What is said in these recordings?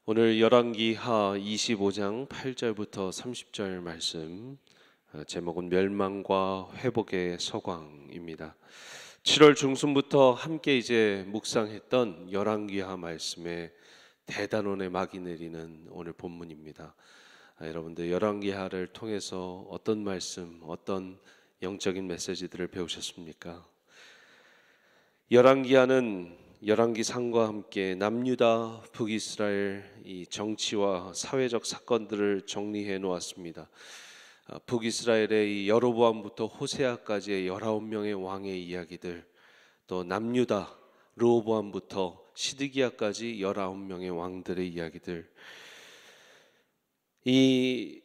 오늘 열왕기하 25장 8절부터 30절 말씀, 제목은 멸망과 회복의 서광입니다. 7월 중순부터 함께 이제 묵상했던 열왕기하 말씀에 대단원의 막이 내리는 오늘 본문입니다. 여러분들 열왕기하를 통해서 어떤 말씀, 어떤 영적인 메시지들을 배우셨습니까? 열왕기하는 열왕기상과 함께 남유다 북이스라엘 이 정치와 사회적 사건들을 정리해 놓았습니다. 북이스라엘의 이 여로보암부터 호세아까지의 19명의 왕의 이야기들, 또 남유다 르호보암부터 시드기야까지 19명의 왕들의 이야기들. 이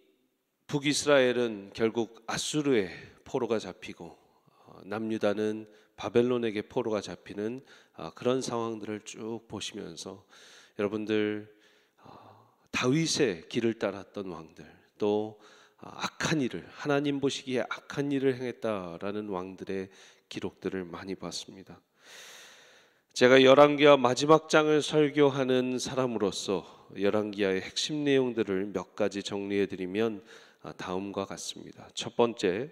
북이스라엘은 결국 아수르의 포로가 잡히고 남유다는 바벨론에게 포로가 잡히는 그런 상황들을 쭉 보시면서 여러분들 다윗의 길을 따랐던 왕들, 또 악한 일을, 하나님 보시기에 악한 일을 행했다라는 왕들의 기록들을 많이 봤습니다. 제가 열왕기하 마지막 장을 설교하는 사람으로서 열왕기하의 핵심 내용들을 몇 가지 정리해 드리면 다음과 같습니다. 첫 번째,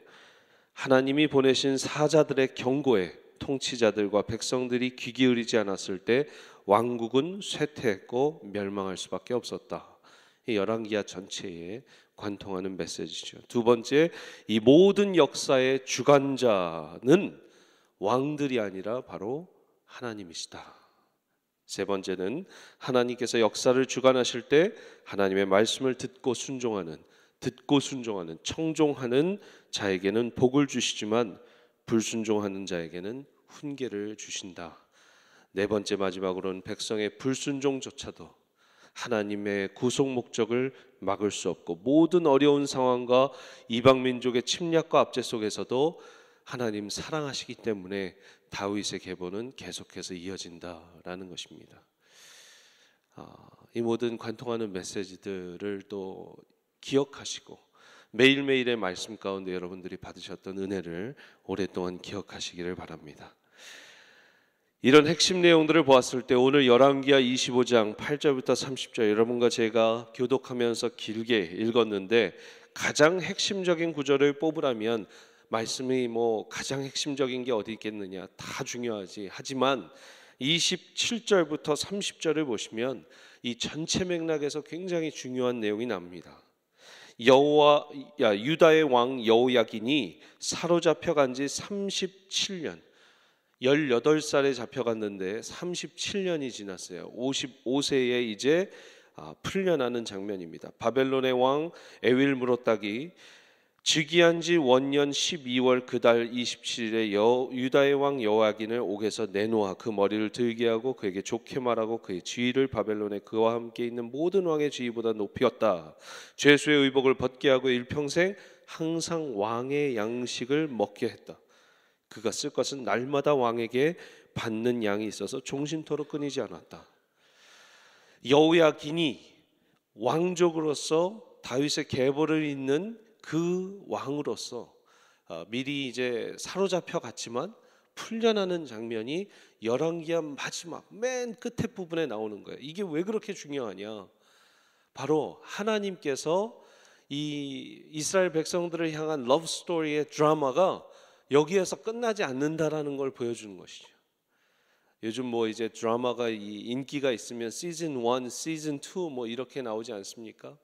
하나님이 보내신 사자들의 경고에 통치자들과 백성들이 귀 기울이지 않았을 때 왕국은 쇠퇴했고 멸망할 수밖에 없었다. 이 열왕기하 전체에 관통하는 메시지죠. 두 번째, 이 모든 역사의 주관자는 왕들이 아니라 바로 하나님이시다. 세 번째는 하나님께서 역사를 주관하실 때 하나님의 말씀을 듣고 순종하는 청종하는 자에게는 복을 주시지만 불순종하는 자에게는 훈계를 주신다. 네 번째, 마지막으로는 백성의 불순종조차도 하나님의 구속 목적을 막을 수 없고 모든 어려운 상황과 이방 민족의 침략과 압제 속에서도 하나님 사랑하시기 때문에 다윗의 계보는 계속해서 이어진다라는 것입니다. 이 모든 관통하는 메시지들을 또 기억하시고 매일매일의 말씀 가운데 여러분들이 받으셨던 은혜를 오랫동안 기억하시기를 바랍니다. 이런 핵심 내용들을 보았을 때 오늘 열왕기하 25장 8절부터 30절 여러분과 제가 교독하면서 길게 읽었는데 가장 핵심적인 구절을 뽑으라면 말씀이 가장 핵심적인 게 어디 있겠느냐, 다 중요하지. 하지만 27절부터 30절을 보시면 이 전체 맥락에서 굉장히 중요한 내용이 납니다. 유다의 왕 여호야긴이 사로잡혀 간 지 37년, 18살에 잡혀갔는데 37년이 지났어요. 55세에 이제 풀려나는 장면입니다. 바벨론의 왕 에윌무로닥이 즉위한 지 원년 12월 그달 27일에 유다의 왕 여호야긴을 옥에서 내놓아 그 머리를 들게 하고 그에게 좋게 말하고 그의 지위를 바벨론에 그와 함께 있는 모든 왕의 지위보다 높였다. 죄수의 의복을 벗게 하고 일평생 항상 왕의 양식을 먹게 했다. 그가 쓸 것은 날마다 왕에게 받는 양이 있어서 종신토록 끊이지 않았다. 여호야긴이 왕족으로서 다윗의 계보를 잇는 그 왕으로서 미리 이제 사로잡혀 갔지만 풀려나는 장면이 열왕기하 마지막 맨 끝에 부분에 나오는 거예요. 이게 왜 그렇게 중요하냐? 바로 하나님께서 이 이스라엘 백성들을 향한 러브 스토리의 드라마가 여기에서 끝나지 않는다라는 걸 보여주는 것이죠. 요즘 이제 드라마가 이 인기가 있으면 시즌 1, 시즌 2 이렇게 나오지 않습니까?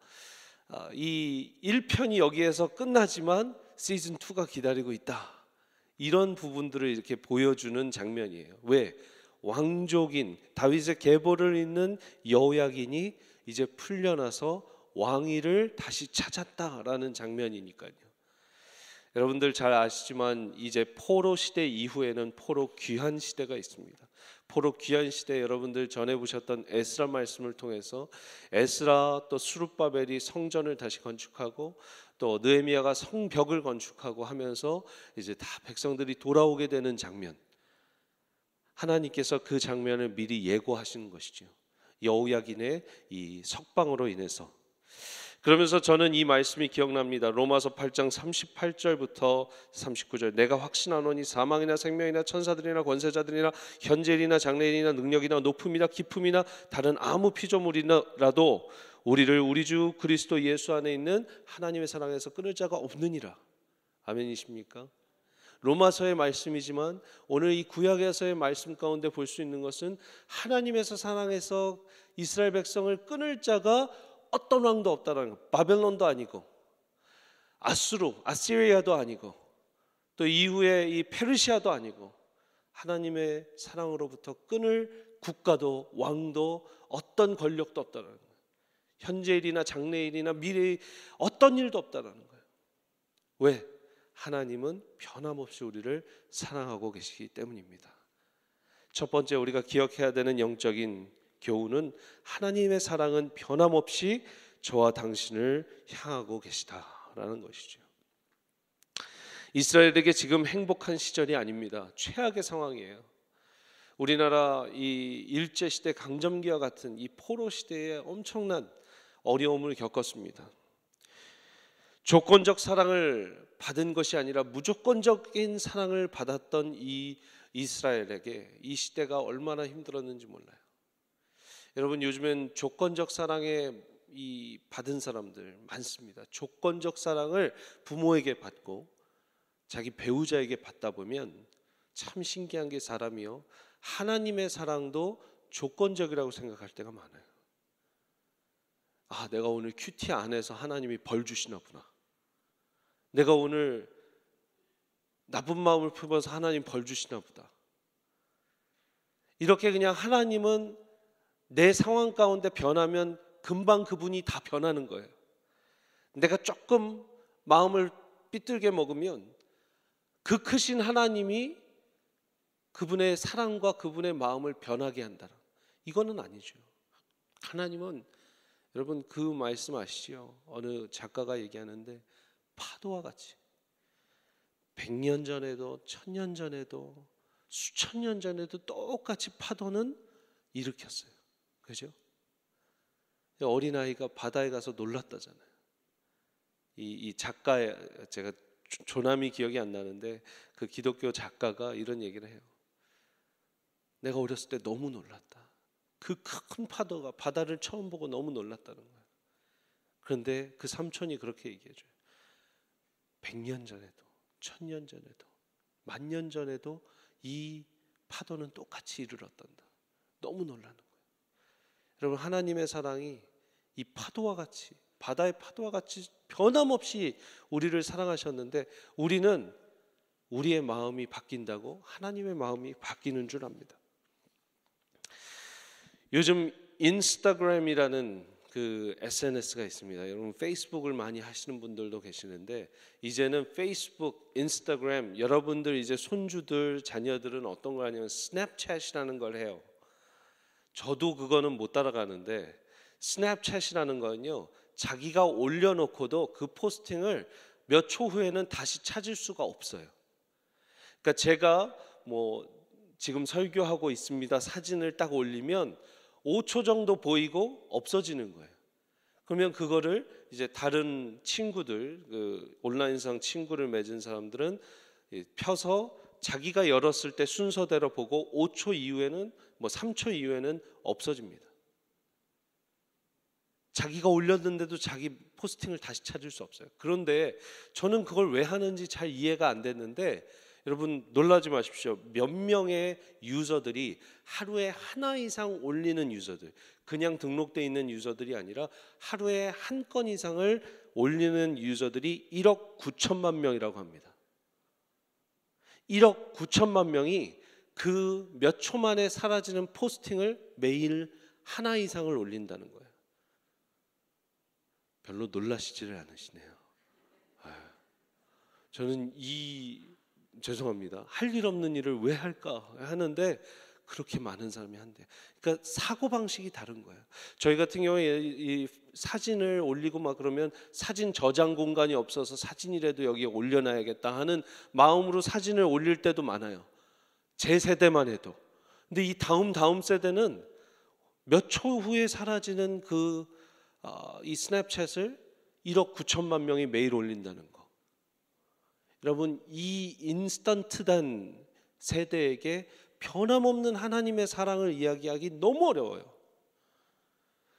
이 1편이 여기에서 끝나지만 시즌 2가 기다리고 있다. 이런 부분들을 이렇게 보여주는 장면이에요. 왜? 왕족인 다윗의 계보를 잇는 여호야긴이 이제 풀려나서 왕위를 다시 찾았다라는 장면이니까요. 여러분들 잘 아시지만 이제 포로 시대 이후에는 포로 귀환 시대가 있습니다. 포로 귀환 시대 여러분들 전해 보셨던 에스라 말씀을 통해서 에스라 또 스룹바벨이 성전을 다시 건축하고 또 느헤미야가 성벽을 건축하고 하면서 이제 다 백성들이 돌아오게 되는 장면, 하나님께서 그 장면을 미리 예고하시는 것이죠. 여호야긴의 이 석방으로 인해서. 그러면서 저는 이 말씀이 기억납니다. 로마서 8장 38절부터 39절. 내가 확신하노니 사망이나 생명이나 천사들이나 권세자들이나 현재일이나 장래일이나 능력이나 높음이나 깊음이나 다른 아무 피조물이라도 우리를 우리 주 그리스도 예수 안에 있는 하나님의 사랑에서 끊을 자가 없느니라. 아멘이십니까? 로마서의 말씀이지만 오늘 이 구약에서의 말씀 가운데 볼 수 있는 것은 하나님에서 사랑해서 이스라엘 백성을 끊을 자가 어떤 왕도 없다는 것. 바벨론도 아니고 아시리아도 아니고 또 이후에 이 페르시아도 아니고 하나님의 사랑으로부터 끊을 국가도 왕도 어떤 권력도 없다는 거예요. 현재일이나 장래일이나 미래의 어떤 일도 없다는 거예요. 왜? 하나님은 변함없이 우리를 사랑하고 계시기 때문입니다. 첫 번째 우리가 기억해야 되는 영적인 교훈은 하나님의 사랑은 변함없이 저와 당신을 향하고 계시다라는 것이죠. 이스라엘에게 지금 행복한 시절이 아닙니다. 최악의 상황이에요. 우리나라 이 일제시대 강점기와 같은 이 포로 시대에 엄청난 어려움을 겪었습니다. 조건적 사랑을 받은 것이 아니라 무조건적인 사랑을 받았던 이 이스라엘에게 이 시대가 얼마나 힘들었는지 몰라요. 여러분, 요즘엔 조건적 사랑에 받은 사람들 많습니다. 조건적 사랑을 부모에게 받고 자기 배우자에게 받다 보면 참 신기한 게 사람이요, 하나님의 사랑도 조건적이라고 생각할 때가 많아요. 아, 내가 오늘 큐티 안 해서 하나님이 벌 주시나 보다. 내가 오늘 나쁜 마음을 품어서 하나님 벌 주시나 보다. 이렇게 그냥 하나님은 내 상황 가운데 변하면 금방 그분이 다 변하는 거예요. 내가 조금 마음을 삐뚤게 먹으면 그 크신 하나님이 그분의 사랑과 그분의 마음을 변하게 한다. 이거는 아니죠. 하나님은, 여러분 그 말씀 아시죠? 어느 작가가 얘기하는데 파도와 같이 100년 전에도 1000년 전에도 수천 년 전에도 똑같이 파도는 일으켰어요. 그죠? 어린아이가 바다에 가서 놀랐다잖아요. 이 작가의, 제가 조남이 기억이 안 나는데 그 기독교 작가가 이런 얘기를 해요. 내가 어렸을 때 너무 놀랐다. 그 큰 파도가 바다를 처음 보고 너무 놀랐다는 거예요. 그런데 그 삼촌이 그렇게 얘기해줘요. 100년 전에도 1000년 전에도 10,000년 전에도 이 파도는 똑같이 일어났단다. 너무 놀라는 거예요. 여러분, 하나님의 사랑이 이 파도와 같이, 바다의 파도와 같이 변함없이 우리를 사랑하셨는데 우리는 우리의 마음이 바뀐다고 하나님의 마음이 바뀌는 줄 압니다. 요즘 인스타그램이라는 그 SNS가 있습니다. 여러분 페이스북을 많이 하시는 분들도 계시는데 이제는 페이스북, 인스타그램, 여러분들 이제 손주들, 자녀들은 어떤 걸 하냐면 스냅챗이라는 걸 해요. 저도 그거는 못 따라가는데 스냅챗이라는 건요, 자기가 올려놓고도 그 포스팅을 몇 초 후에는 다시 찾을 수가 없어요. 그러니까 제가 뭐 지금 설교하고 있습니다 사진을 딱 올리면 5초 정도 보이고 없어지는 거예요. 그러면 그거를 이제 다른 친구들, 그 온라인상 친구를 맺은 사람들은 펴서 자기가 열었을 때 순서대로 보고 5초 이후에는 뭐 3초 이후에는 없어집니다. 자기가 올렸는데도 자기 포스팅을 다시 찾을 수 없어요. 그런데 저는 그걸 왜 하는지 잘 이해가 안 됐는데 여러분 놀라지 마십시오. 몇 명의 유저들이 하루에 하나 이상 올리는 유저들, 그냥 등록되어 있는 유저들이 아니라 하루에 한 건 이상을 올리는 유저들이 1억 9천만 명이라고 합니다. 1억 9천만 명이 그 몇 초 만에 사라지는 포스팅을 매일 하나 이상을 올린다는 거예요. 별로 놀라시지를 않으시네요. 저는 죄송합니다. 할 일 없는 일을 왜 할까 하는데 그렇게 많은 사람이 한대요. 그러니까 사고방식이 다른 거예요. 저희 같은 경우에 이 사진을 올리고 막 그러면 사진 저장 공간이 없어서 사진이라도 여기에 올려놔야겠다 하는 마음으로 사진을 올릴 때도 많아요. 제 세대만 해도. 근데 이 다음 세대는 몇 초 후에 사라지는 이 스냅챗을 1억 9천만 명이 매일 올린다는 거. 여러분, 이 인스턴트한 세대에게 변함없는 하나님의 사랑을 이야기하기 너무 어려워요.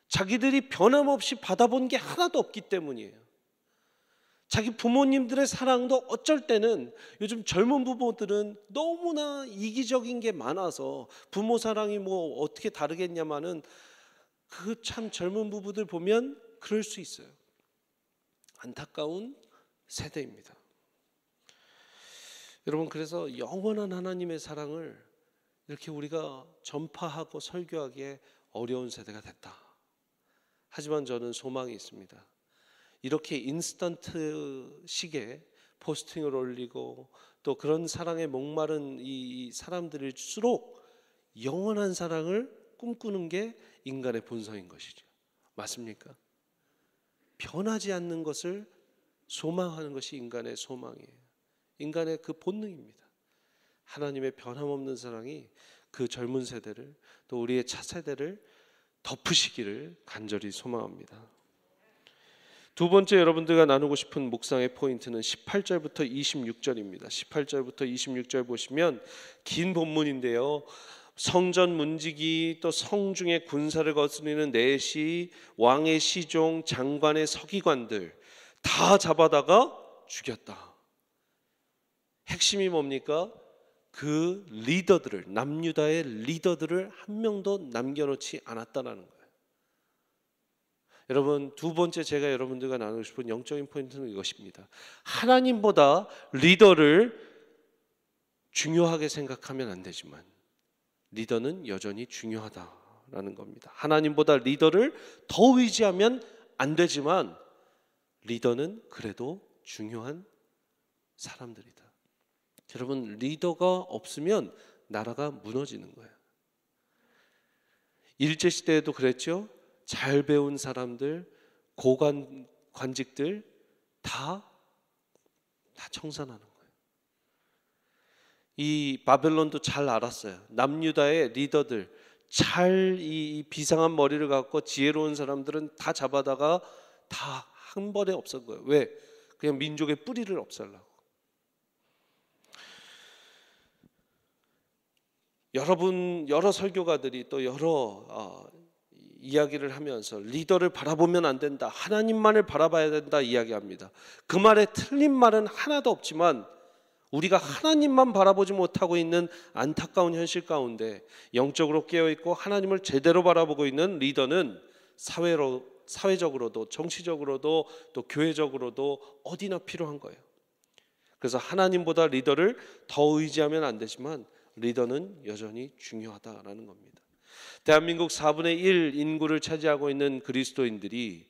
자기들이 변함없이 받아본 게 하나도 없기 때문이에요. 자기 부모님들의 사랑도 어쩔 때는, 요즘 젊은 부모들은 너무나 이기적인 게 많아서 부모 사랑이 뭐 어떻게 다르겠냐마는, 그 참 젊은 부부들 보면 그럴 수 있어요. 안타까운 세대입니다. 여러분, 그래서 영원한 하나님의 사랑을 이렇게 우리가 전파하고 설교하기에 어려운 세대가 됐다. 하지만 저는 소망이 있습니다. 이렇게 인스턴트 식의 포스팅을 올리고 또 그런 사랑에 목마른 이 사람들일수록 영원한 사랑을 꿈꾸는 게 인간의 본성인 것이죠. 맞습니까? 변하지 않는 것을 소망하는 것이 인간의 소망이에요. 인간의 그 본능입니다. 하나님의 변함없는 사랑이 그 젊은 세대를, 또 우리의 차세대를 덮으시기를 간절히 소망합니다. 두 번째 여러분들과 나누고 싶은 묵상의 포인트는 18절부터 26절입니다. 18절부터 26절 보시면 긴 본문인데요. 성전 문지기, 또 성중의 군사를 거스리는 내시, 왕의 시종, 장관의 서기관들 다 잡아다가 죽였다. 핵심이 뭡니까? 그 리더들을, 남유다의 리더들을 한 명도 남겨놓지 않았다라는 거예요. 여러분, 두 번째 제가 여러분들과 나누고 싶은 영적인 포인트는 이것입니다. 하나님보다 리더를 중요하게 생각하면 안 되지만 리더는 여전히 중요하다라는 겁니다. 하나님보다 리더를 더 의지하면 안 되지만 리더는 그래도 중요한 사람들이다. 여러분, 리더가 없으면 나라가 무너지는 거예요. 일제시대에도 그랬죠. 잘 배운 사람들, 관직들 다 청산하는 거예요. 이 바벨론도 잘 알았어요. 남유다의 리더들, 잘 이 비상한 머리를 갖고 지혜로운 사람들은 다 잡아다가 다 한 번에 없앤 거예요. 왜? 그냥 민족의 뿌리를 없애려고. 여러 설교가들이 또 여러 이야기를 하면서 리더를 바라보면 안 된다, 하나님만을 바라봐야 된다 이야기합니다. 그 말에 틀린 말은 하나도 없지만 우리가 하나님만 바라보지 못하고 있는 안타까운 현실 가운데 영적으로 깨어있고 하나님을 제대로 바라보고 있는 리더는 사회적으로도 정치적으로도 또 교회적으로도 어디나 필요한 거예요. 그래서 하나님보다 리더를 더 의지하면 안 되지만 리더는 여전히 중요하다라는 겁니다. 대한민국 4분의 1 인구를 차지하고 있는 그리스도인들이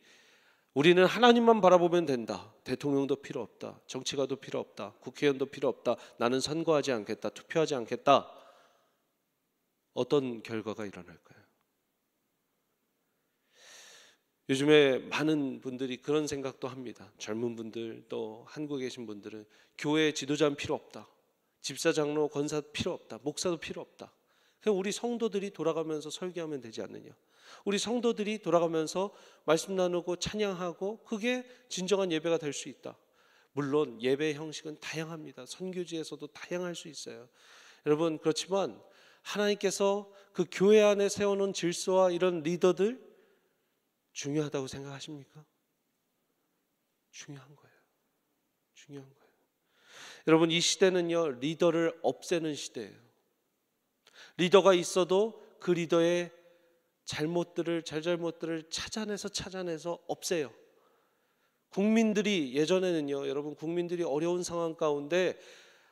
우리는 하나님만 바라보면 된다, 대통령도 필요 없다, 정치가도 필요 없다, 국회의원도 필요 없다, 나는 선거하지 않겠다, 투표하지 않겠다, 어떤 결과가 일어날까요? 요즘에 많은 분들이 그런 생각도 합니다. 젊은 분들, 또 한국에 계신 분들은 교회 지도자는 필요 없다, 집사, 장로, 권사 필요 없다, 목사도 필요 없다. 그냥 우리 성도들이 돌아가면서 설교하면 되지 않느냐, 우리 성도들이 돌아가면서 말씀 나누고 찬양하고 그게 진정한 예배가 될 수 있다. 물론 예배 형식은 다양합니다. 선교지에서도 다양할 수 있어요. 여러분, 그렇지만 하나님께서 그 교회 안에 세워놓은 질서와 이런 리더들 중요하다고 생각하십니까? 중요한 거예요. 중요한 거예요. 여러분, 이 시대는요, 리더를 없애는 시대예요. 리더가 있어도 그 리더의 잘못들을 찾아내서 없애요. 국민들이, 예전에는요, 여러분, 국민들이 어려운 상황 가운데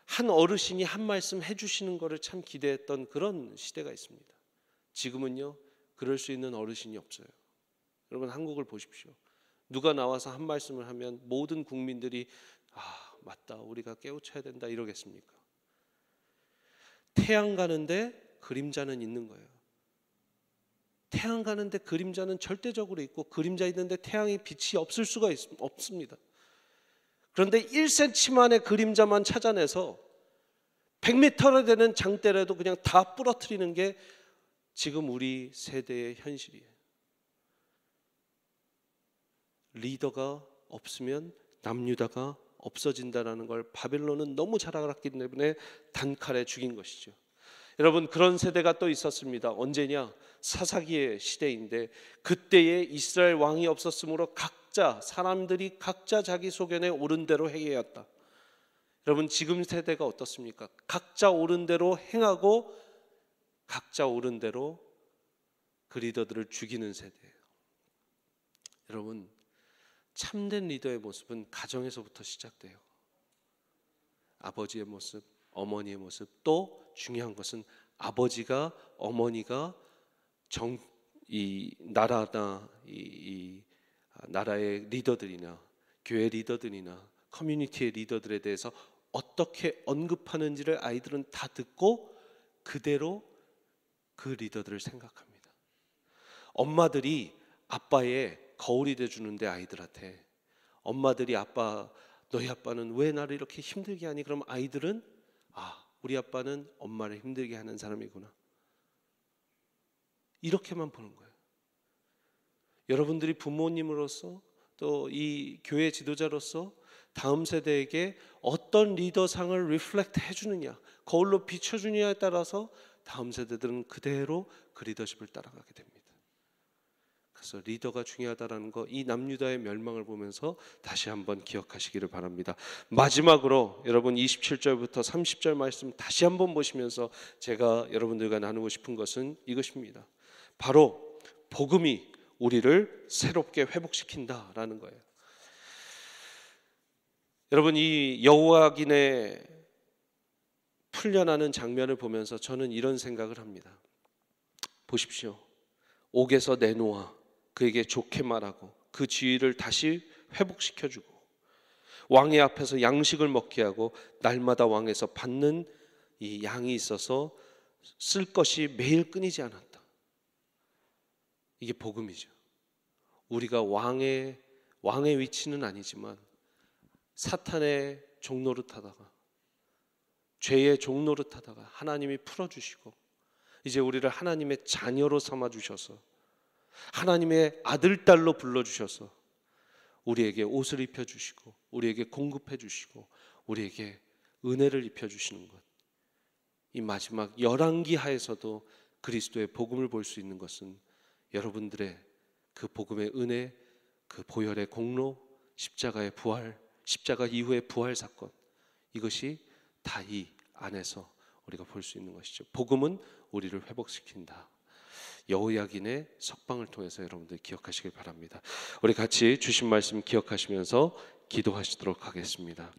한 어르신이 한 말씀 해주시는 것을 참 기대했던 그런 시대가 있습니다. 지금은요, 그럴 수 있는 어르신이 없어요. 여러분, 한국을 보십시오. 누가 나와서 한 말씀을 하면 모든 국민들이 맞다, 우리가 깨우쳐야 된다 이러겠습니까? 태양 가는데 그림자는 있는 거예요. 태양 가는데 그림자는 절대적으로 있고 그림자 있는데 태양의 빛이 없을 수가 없습니다. 그런데 1cm만의 그림자만 찾아내서 100m나 되는 장대라도 그냥 다 부러뜨리는 게 지금 우리 세대의 현실이에요. 리더가 없으면 남유다가 없어진다라는 걸 바벨론은 너무 잘 알았기 때문에 단칼에 죽인 것이죠. 여러분, 그런 세대가 또 있었습니다. 언제냐? 사사기의 시대인데, 그때에 이스라엘 왕이 없었으므로 사람들이 각자 자기 소견에 옳은 대로 행해왔다. 여러분, 지금 세대가 어떻습니까? 각자 옳은 대로 행하고 각자 옳은 대로 그 리더들을 죽이는 세대예요. 여러분, 참된 리더의 모습은 가정에서부터 시작돼요. 아버지의 모습, 어머니의 모습, 또 중요한 것은 아버지가, 어머니가 이 나라나 이 나라의 리더들이나 교회 리더들이나 커뮤니티의 리더들에 대해서 어떻게 언급하는지를 아이들은 다 듣고 그대로 그 리더들을 생각합니다. 엄마들이 아빠의 거울이 돼주는데, 아이들한테 엄마들이 너희 아빠는 왜 나를 이렇게 힘들게 하니? 그럼 아이들은 우리 아빠는 엄마를 힘들게 하는 사람이구나, 이렇게만 보는 거예요. 여러분들이 부모님으로서 또 이 교회 지도자로서 다음 세대에게 어떤 리더상을 리플렉트 해주느냐, 거울로 비춰주느냐에 따라서 다음 세대들은 그대로 그 리더십을 따라가게 됩니다. 그래서 리더가 중요하다라는 거, 이 남유다의 멸망을 보면서 다시 한번 기억하시기를 바랍니다. 마지막으로 여러분 27절부터 30절 말씀 다시 한번 보시면서 제가 여러분들과 나누고 싶은 것은 이것입니다. 바로 복음이 우리를 새롭게 회복시킨다라는 거예요. 여러분, 이 여호야긴의 풀려나는 장면을 보면서 저는 이런 생각을 합니다. 보십시오. 옥에서 내놓아 그에게 좋게 말하고 그 지위를 다시 회복시켜주고, 왕의 앞에서 양식을 먹게 하고 날마다 왕에서 받는 이 양이 있어서 쓸 것이 매일 끊이지 않았다. 이게 복음이죠. 우리가 왕의 위치는 아니지만 사탄의 종노릇하다가, 죄의 종노릇하다가 하나님이 풀어주시고 이제 우리를 하나님의 자녀로 삼아주셔서 하나님의 아들, 딸로 불러주셔서 우리에게 옷을 입혀주시고 우리에게 공급해주시고 우리에게 은혜를 입혀주시는 것, 이 마지막 열왕기 하에서도 그리스도의 복음을 볼 수 있는 것은 여러분들의 그 복음의 은혜, 그 보혈의 공로, 십자가의 부활, 십자가 이후의 부활 사건, 이것이 다 이 안에서 우리가 볼 수 있는 것이죠. 복음은 우리를 회복시킨다. 여호야긴의 석방을 통해서 여러분들 기억하시길 바랍니다. 우리 같이 주신 말씀 기억하시면서 기도하시도록 하겠습니다.